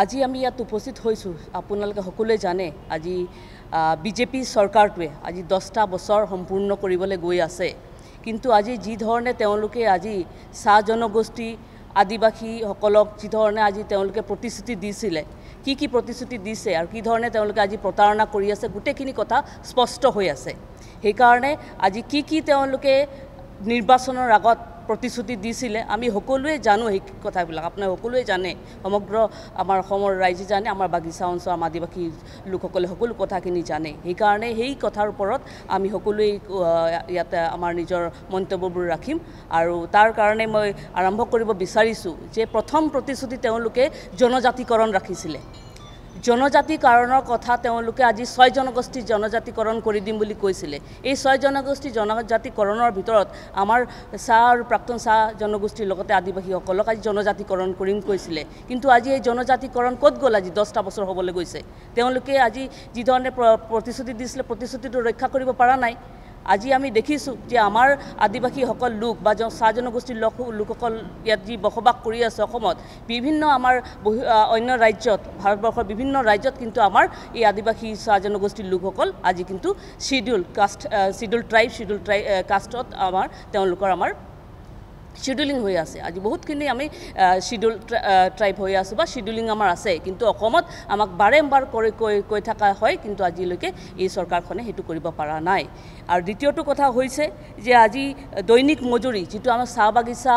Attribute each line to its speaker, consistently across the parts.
Speaker 1: আজি আমি ইয়াত উপস্থিত হৈছোঁ আপোনালোকে সকলোৱে জানে আজি বিজেপি চৰকাৰটোৱে আজি 10টা বছৰ সম্পূৰ্ণ কৰিবলৈ গৈ আছে কিন্তু আজি যি ধৰণে তেওঁলোকে আজি চাহ জনগোষ্ঠী আদিবাসীসকলক যি ধৰণে আজি তেওঁলোকে প্ৰতিশ্ৰুতি দিছিলে কি প্ৰতিশ্ৰুতি দিছে আৰু কি ধৰণে তেওঁলোকে আজি প্ৰতাৰণা কৰি আছে গোটেইখিনি কথা স্পষ্ট হৈ আছে সেই কাৰণে আজি কি তেওঁলোকে নিৰ্বাচনৰ আগত প্ৰতিশ্ৰুতি দিছিলে আমি সকলোৱে জানো এই কথাবিলাক আপোনালোকে সকলোৱে জানে সমগ্ৰ আমাৰ অসমৰ ৰাইজে জানে আমাৰ বাগিচা অঞ্চল আদিবাসী লোকসকলে সকলো কথাখিনি জানে সেই কাৰণে সেই কথাৰ ওপৰত আমি সকলোৱে ইয়াত আমাৰ নিজৰ মন্তব্যবোৰ ৰাখিম আৰু তাৰ কাৰণে মই আৰম্ভ কৰিব বিচাৰিছোঁ যে প্ৰথম প্ৰতিশ্ৰুতি তেওঁলোকে জনজাতিকৰণ ৰাখিছিলে জনজাতিকৰণৰ কথা তেওঁলোকে আজি 6 জনগোষ্ঠী জনজাতিকৰণ কৰি দিম বুলি কৈছিলে এই 6 জনগোষ্ঠী জনজাতিকৰণৰ ভিতৰত আমাৰ চাহ আৰু প্ৰাক্তন চাহ জনগোষ্ঠীৰ লগতে আদিবাসীসকলক আজি জনজাতিকৰণ কৰিম কৈছিলে কিন্তু আজি এই জনজাতিকৰণ ক'ত গ'ল আজি 10টা বছৰ হ'বলৈ গৈছে তেওঁলোকে আজি যি ধৰণে প্ৰতিশ্ৰুতি দিছিলে প্ৰতিশ্ৰুতিটো ৰক্ষা কৰিব পৰা নাই আজি আমি দেখিছোঁ যে আমাৰ আদিবাসীসকল লোক বা চাহ জনগোষ্ঠীৰ লোকসকল ইয়াত যি বসবাস কৰি আছে অসমত বিভিন্ন আমাৰ অন্য ৰাজ্যত ভাৰতবৰ্ষৰ বিভিন্ন ৰাজ্যত কিন্তু আমাৰ এই আদিবাসী চাহ জনগোষ্ঠীৰ লোকসকল আজি কিন্তু শিডিউল ট্ৰাইব কাষ্টত আমাৰ তেওঁলোকৰ আমাৰ শিডিউলিং হৈ আছে আজি বহুতখিনি আমি শিডিউল ট্ৰাইব হৈ আছোঁ বা শিডিউলিং আমাৰ আছে কিন্তু অসমত আমাক বাৰম্বাৰ কৈ থকা হয় কিন্তু আজিলৈকে এই চৰকাৰখনে সেইটো কৰিব পৰা নাই আৰু দ্বিতীয়টো কথা হৈছে যে আজি দৈনিক মজুৰি যিটো আমাৰ চাহ বাগিচা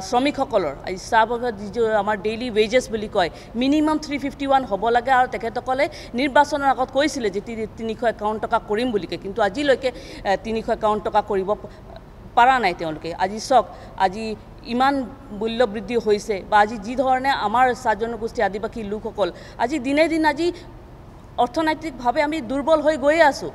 Speaker 1: শ্ৰমিকসকলৰ আজি চাহ বাগিচা যিটো আমাৰ ডেইলি ৱেজেছ বুলি কয় মিনিমাম 351 হ'ব লাগে আৰু তেখেতসকলে নিৰ্বাচনৰ আগত কৈছিলে যে 351 টকা কৰিম বুলি কিন্তু আজিলৈকে 351 টকা কৰিব পাৰা নাই তেওঁলোকে আজি চাওক আজি ইমান মূল্য বৃদ্ধি হৈছে বা আজি যি ধৰণে আমাৰ চাহ জনগোষ্ঠী আদিবাসী লোকসকল আজি দিনে দিন আজি অৰ্থনৈতিকভাৱে আমি দুৰ্বল হৈ গৈ আছোঁ